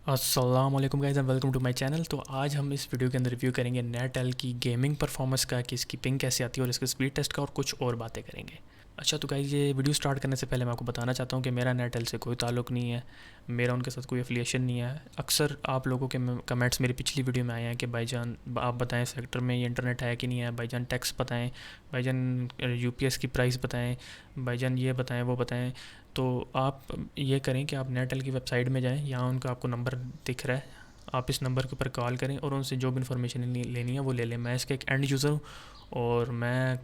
अस्सलाम वालेकुम guys and welcome to my channel. तो आज हम इस वीडियो के अंदर रिव्यू करेंगे नेटल की गेमिंग परफॉर्मेंस का कि इसकी पिंग कैसे आती है और इसके स्पीड टेस्ट का और कुछ और बातें करेंगे। अच्छा तो गाइस ये वीडियो स्टार्ट करने से पहले मैं आपको बताना चाहता हूँ कि मेरा नेटल से कोई ताल्लुक़ नहीं है, मेरा उनके साथ कोई एफिलिएशन नहीं है। अक्सर आप लोगों के कमेंट्स मेरी पिछली वीडियो में आए हैं कि भाईजान आप बताएं सेक्टर में ये इंटरनेट है कि नहीं है, भाईजान टैक्स बताएं, भाईजान यूपीएस की प्राइस बताएं, भाईजान ये बताएं वो बताएं। तो आप ये करें कि आप नेटल की वेबसाइट में जाएं, यहाँ उनका आपको नंबर दिख रहा है, आप इस नंबर के ऊपर कॉल करें और उनसे जो भी इन्फॉर्मेशन लेनी है वो ले लें। मैं इसका एक एंड यूज़र हूँ और मैं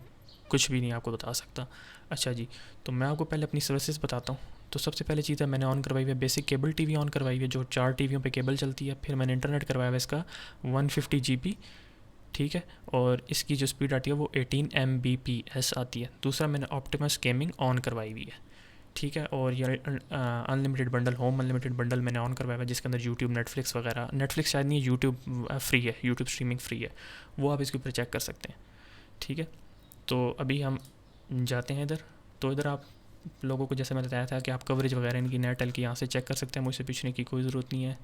कुछ भी नहीं आपको बता सकता। अच्छा जी, तो मैं आपको पहले अपनी सर्विसेज बताता हूँ। तो सबसे पहले चीज़ है मैंने ऑन करवाई हुई है बेसिक केबल टीवी ऑन करवाई हुई है जो 4 टीवियों पे केबल चलती है। फिर मैंने इंटरनेट करवाया हुआ है इसका 150 GB, ठीक है, और इसकी जो स्पीड आती है वो 18 Mbps आती है। दूसरा मैंने ऑप्टिमस गेमिंग ऑन करवाई हुई है, ठीक है, और ये unlimited bundle, home unlimited bundle मैंने ऑन करवाया हुआ है जिसके अंदर यूट्यूब, नेटफ्लिक्स वगैरह, नेटफ्लिक्स शायद नहीं है, यूट्यूब फ्री है, यूट्यूब स्ट्रीमिंग फ्री है, वो आप इसके ऊपर चेक कर सकते हैं, ठीक है। तो अभी हम जाते हैं इधर। तो इधर आप लोगों को जैसे मैंने बताया था कि आप कवरेज वगैरह इनकी नेटल की यहाँ से चेक कर सकते हैं, मुझसे पूछने की कोई ज़रूरत नहीं है।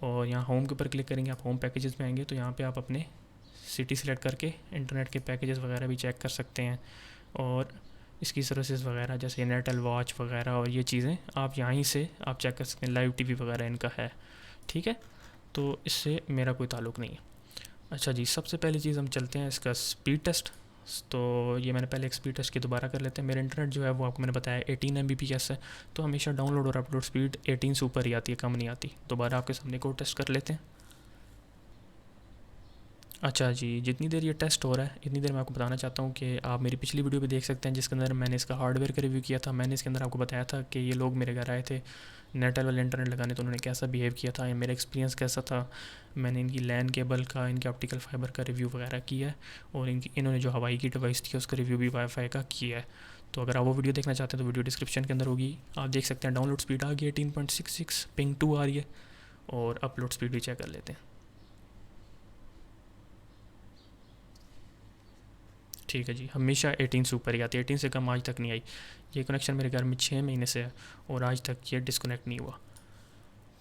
और यहाँ होम के ऊपर क्लिक करेंगे, आप होम पैकेजेस में आएंगे तो यहाँ पे आप अपने सिटी सेलेक्ट करके इंटरनेट के पैकेजेस वगैरह भी चेक कर सकते हैं। और इसकी सर्विसेज वगैरह जैसे नेटल वॉच वगैरह और ये चीज़ें आप यहीं से आप चेक कर सकते हैं। लाइव टीवी वगैरह इनका है, ठीक है, तो इससे मेरा कोई ताल्लुक़ नहीं है। अच्छा जी, सबसे पहली चीज़ हम चलते हैं इसका स्पीड टेस्ट। तो ये मैंने पहले एक स्पीड टेस्ट की दोबारा कर लेते हैं। मेरा इंटरनेट जो है वो आपको मैंने बताया 18 Mbps है, तो हमेशा डाउनलोड और अपलोड स्पीड 18 से ऊपर ही आती है, कम नहीं आती। दोबारा आपके सामने को टेस्ट कर लेते हैं। अच्छा जी, जितनी देर ये टेस्ट हो रहा है इतनी देर मैं आपको बताना चाहता हूँ कि आप मेरी पिछली वीडियो भी देख सकते हैं जिसके अंदर मैंने इसका हार्डवेयर का रिव्यू किया था। मैंने इसके अंदर आपको बताया था कि ये लोग मेरे घर आए थे नेटल वाले इंटरनेट लगाने, तो उन्होंने कैसा बिहेव किया था या मेरा एक्सपीरियंस कैसा था। मैंने इनकी लैन केबल का, इनके ऑप्टिकल फाइबर का रिव्यू वगैरह किया है और इन्होंने जो हवाई की डिवाइस थी उसका रिव्यू भी वाईफाई का किया है। तो अगर आप वो वीडियो देखना चाहते हैं तो वीडियो डिस्क्रिप्शन के अंदर होगी, आप देख सकते हैं। डाउनलोड स्पीड आ गई 18.66, पिंग 2 आ रही है और अपलोड स्पीड भी चेक कर लेते हैं। ठीक है जी, हमेशा 18 से ऊपर ही आती है, 18 से कम आज तक नहीं आई। ये कनेक्शन मेरे घर में 6 महीने से है और आज तक ये डिस्कनेक्ट नहीं हुआ।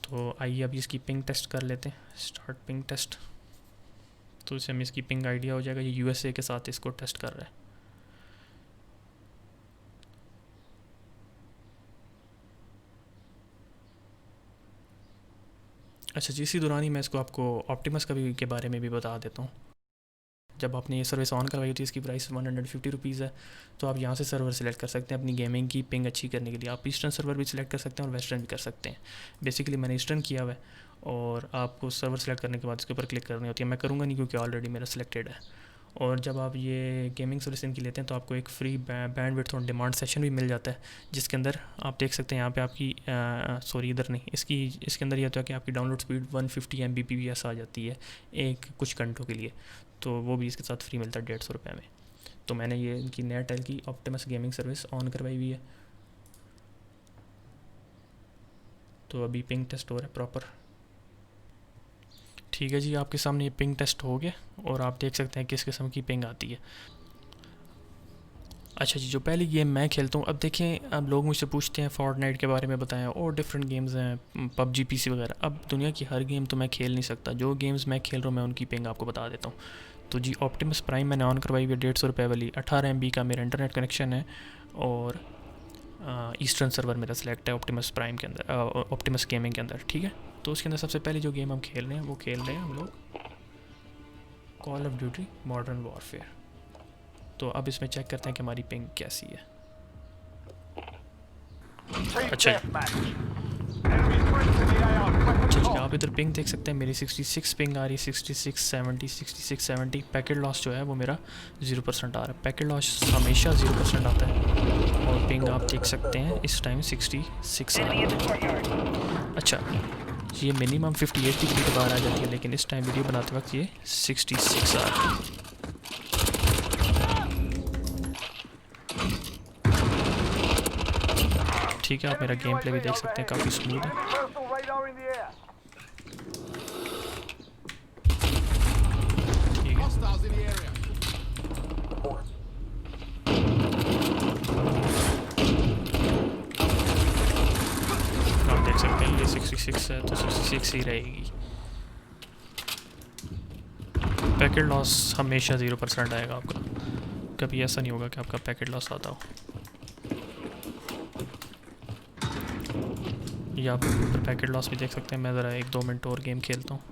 तो आइए अब इसकी पिंग टेस्ट कर लेते हैं, स्टार्ट पिंग टेस्ट। तो इससे हमें इसकी पिंग आइडिया हो जाएगा। ये यूएसए के साथ इसको टेस्ट कर रहा है। अच्छा जी, इसी दौरान ही मैं इसको आपको ऑप्टिमस का भी के बारे में भी बता देता हूँ। जब आपने ये सर्विस ऑन करवाई होती है इसकी प्राइस 150 रुपीज़ है। तो आप यहाँ से सर्वर सेलेक्ट कर सकते हैं अपनी गेमिंग की पिंग अच्छी करने के लिए। आप ईस्टर्न सर्वर भी सिलेक्ट कर सकते हैं और वेस्टर्न भी कर सकते हैं। बेसिकली मैंने ईस्टर्न किया हुआ है और आपको सर्वर सेलेक्ट करने के बाद इसके ऊपर क्लिक करनी होती है। मैं करूँगा नहीं क्योंकि ऑलरेडी मेरा सिलेक्टेड है। और जब आप ये गेमिंग सर्विस इनकी लेते हैं तो आपको एक फ्री बैंडविड्थ और डिमांड सेशन भी मिल जाता है जिसके अंदर आप देख सकते हैं यहाँ पे आपकी सॉरी इधर नहीं, इसके अंदर ये होता है कि आपकी डाउनलोड स्पीड 150 Mbps आ जाती है एक कुछ घंटों के लिए। तो वो भी इसके साथ फ्री मिलता है 150 रुपये में। तो मैंने ये इनकी नेटल की ऑप्टिमस गेमिंग सर्विस ऑन करवाई हुई है। तो अभी पिंग टेस्ट हो रहा है प्रॉपर। ठीक है जी, आपके सामने ये पिंग टेस्ट हो गया और आप देख सकते हैं किस किस्म की पिंग आती है। अच्छा जी, जो पहली गेम मैं खेलता हूँ, अब देखें, अब लोग मुझसे पूछते हैं फोर्टनाइट के बारे में बताएं और डिफरेंट गेम्स हैं, पबजी पीसी वगैरह। अब दुनिया की हर गेम तो मैं खेल नहीं सकता, जो गेम्स मैं खेल रहा हूँ मैं उनकी पिंग आपको बता देता हूँ। तो जी, ऑप्टिमस प्राइम मैंने ऑन करवाई हुई है 150 रुपये वाली, 18 MB का मेरा इंटरनेट कनेक्शन है और ईस्टर्न सर्वर मेरा सिलेक्ट है ऑप्टिमस प्राइम के अंदर, ऑप्टिमस गेमिंग के अंदर, ठीक है। तो उसके अंदर सबसे पहले जो गेम हम खेल रहे हैं वो खेल रहे हैं हम लोग call of duty modern warfare. तो अब इसमें चेक करते हैं कि हमारी पिंग कैसी है। अच्छा जी, आप इधर पिंग देख सकते हैं, मेरी 66 पिंग आ रही है, 66 70 पैकेट लॉस जो है वो मेरा 0% आ रहा है। पैकेट लॉस हमेशा 0% आता है और पिंग आप देख सकते हैं इस टाइम 66 आ रही है। अच्छा, ये मिनिमम 58 की कभी कभार आ जाती है लेकिन इस टाइम वीडियो बनाते वक्त ये 66 आ रही है। ठीक है, आप मेरा गेम प्ले भी देख सकते हैं, काफ़ी स्मूथ है। ठीक है, आप देख सकते हैं ये 66 है तो 66 फिक्स ही रहेगी। पैकेट लॉस हमेशा 0% आएगा आपका, कभी ऐसा नहीं होगा कि आपका पैकेट लॉस आता हो। ये आप ऊपर पैकेट लॉस भी देख सकते हैं। मैं ज़रा 1-2 मिनट और गेम खेलता हूँ।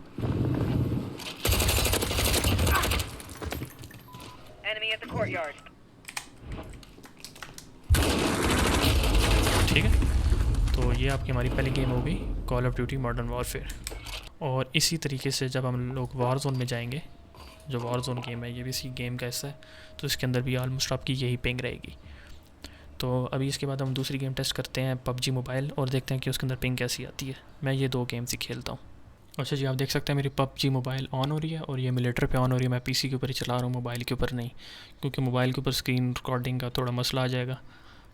ठीक है, तो ये आपकी हमारी पहली गेम हो गई call of duty modern warfare. और इसी तरीके से जब हम लोग वॉर जोन में जाएंगे, जो वॉर जोन गेम है ये भी इसी गेम का हिस्सा है, तो इसके अंदर भी ऑलमोस्ट आपकी यही पिंग रहेगी। तो अभी इसके बाद हम दूसरी गेम टेस्ट करते हैं पबजी मोबाइल, और देखते हैं कि उसके अंदर पिंग कैसी आती है। मैं ये 2 गेम्स ही खेलता हूँ। अच्छा जी, आप देख सकते हैं मेरी पबजी मोबाइल ऑन हो रही है, और ये एमुलेटर पे ऑन हो रही है। मैं पीसी के ऊपर ही चला रहा हूँ, मोबाइल के ऊपर नहीं, क्योंकि मोबाइल के ऊपर स्क्रीन रिकॉर्डिंग का थोड़ा मसला आ जाएगा,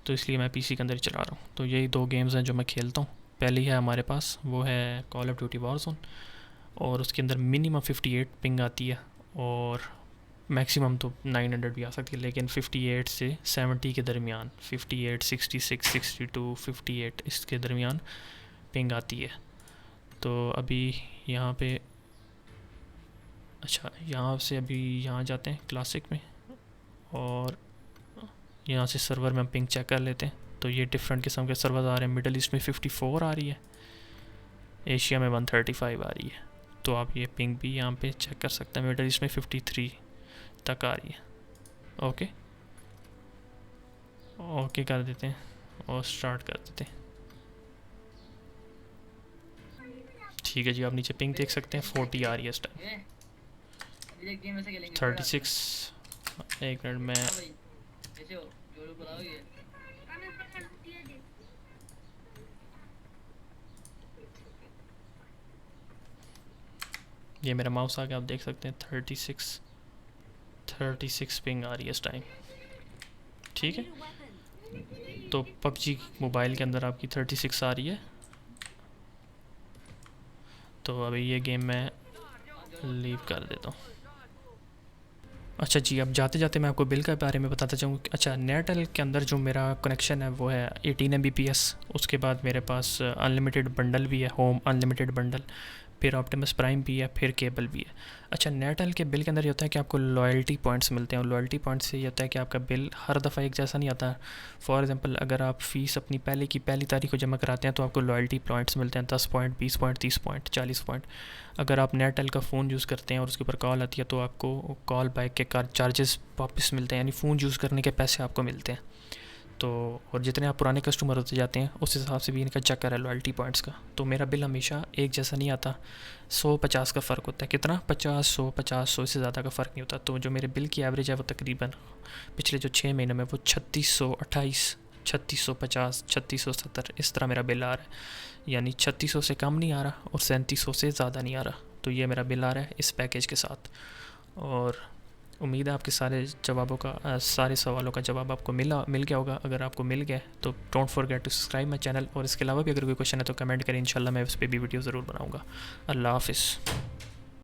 तो इसलिए मैं पीसी के अंदर ही चला रहा हूँ। तो यही 2 गेम्स हैं जो मैं खेलता हूँ। पहली है हमारे पास, वो है call of duty war zone, और उसके अंदर मिनिमम 58 पिंग आती है, और मैक्सिमम तो 900 भी आ सकती है, लेकिन 58 से 70 के दरमियान, 58, 66, 62, 58 इसके दरमियान पिंग आती है। तो अभी यहाँ पे, अच्छा यहाँ से अभी यहाँ जाते हैं क्लासिक में, और यहाँ से सर्वर में हम पिंग चेक कर लेते हैं। तो ये डिफरेंट किस्म के सर्वर आ रहे हैं। मिडल ईस्ट में 54 आ रही है, एशिया में 135 आ रही है। तो आप ये पिंग भी यहाँ पे चेक कर सकते हैं। मिडल ईस्ट में 53 तक आ रही है। ओके ओके कर देते हैं और स्टार्ट कर देते हैं। ठीक है जी, आप नीचे पिंग देख सकते हैं 40 आ रही है इस टाइम। 36, 1 मिनट में ये मेरा माउस आ गया, आप देख सकते हैं 36 पिंग आ रही है इस टाइम। ठीक है, तो पबजी मोबाइल के अंदर आपकी 36 आ रही है। तो अभी ये गेम मैं लीव कर देता हूँ। अच्छा जी, अब जाते जाते मैं आपको बिल के बारे में बताता चाहूँ। अच्छा, नेटल के अंदर जो मेरा कनेक्शन है वो है 18 Mbps। उसके बाद मेरे पास अनलिमिटेड बंडल भी है, होम अनलिमिटेड बंडल, फिर ऑप्टिमस प्राइम भी है, फिर केबल भी है। अच्छा, नेटल के बिल के अंदर ये होता है कि आपको लॉयल्टी पॉइंट्स मिलते हैं, और लॉयल्टी पॉइंट्स से ये होता है कि आपका बिल हर दफ़ा एक जैसा नहीं आता। फॉर एग्जांपल, अगर आप फ़ीस अपनी पहली तारीख को जमा कराते हैं तो आपको लॉयल्टी पॉइंट्स मिलते हैं 10 पॉइंट, 20 पॉइंट, 30 पॉइंट, 40 पॉइंट। अगर आप नेटल का फ़ोन यूज़ करते हैं और उसके ऊपर कॉल आती है तो आपको कॉल बैक के चार्जेस वापस मिलते हैं, यानी फ़ोन यूज़ करने के पैसे आपको मिलते हैं। तो और जितने आप पुराने कस्टमर होते जाते हैं उस हिसाब से भी इनका चक्कर है लॉयल्टी पॉइंट्स का। तो मेरा बिल हमेशा एक जैसा नहीं आता, 100-50 का फ़र्क होता है। कितना? 50-100 इससे ज़्यादा का फ़र्क नहीं होता। तो जो मेरे बिल की एवरेज है वो तकरीबन पिछले जो 6 महीने में वो 3628, 3650, 3670 इस तरह मेरा बिल आ रहा है। यानी 3600 से कम नहीं आ रहा और 3700 से ज़्यादा नहीं आ रहा। तो ये मेरा बिल आ रहा है इस पैकेज के साथ। और उम्मीद है आपके सारे सवालों का जवाब आपको मिल गया होगा। अगर आपको मिल गया तो don't forget to subscribe my channel, और इसके अलावा भी अगर कोई क्वेश्चन है तो कमेंट करें, इंशाल्लाह मैं उस पर भी वीडियो ज़रूर बनाऊँगा। अल्लाह हाफ़िज़।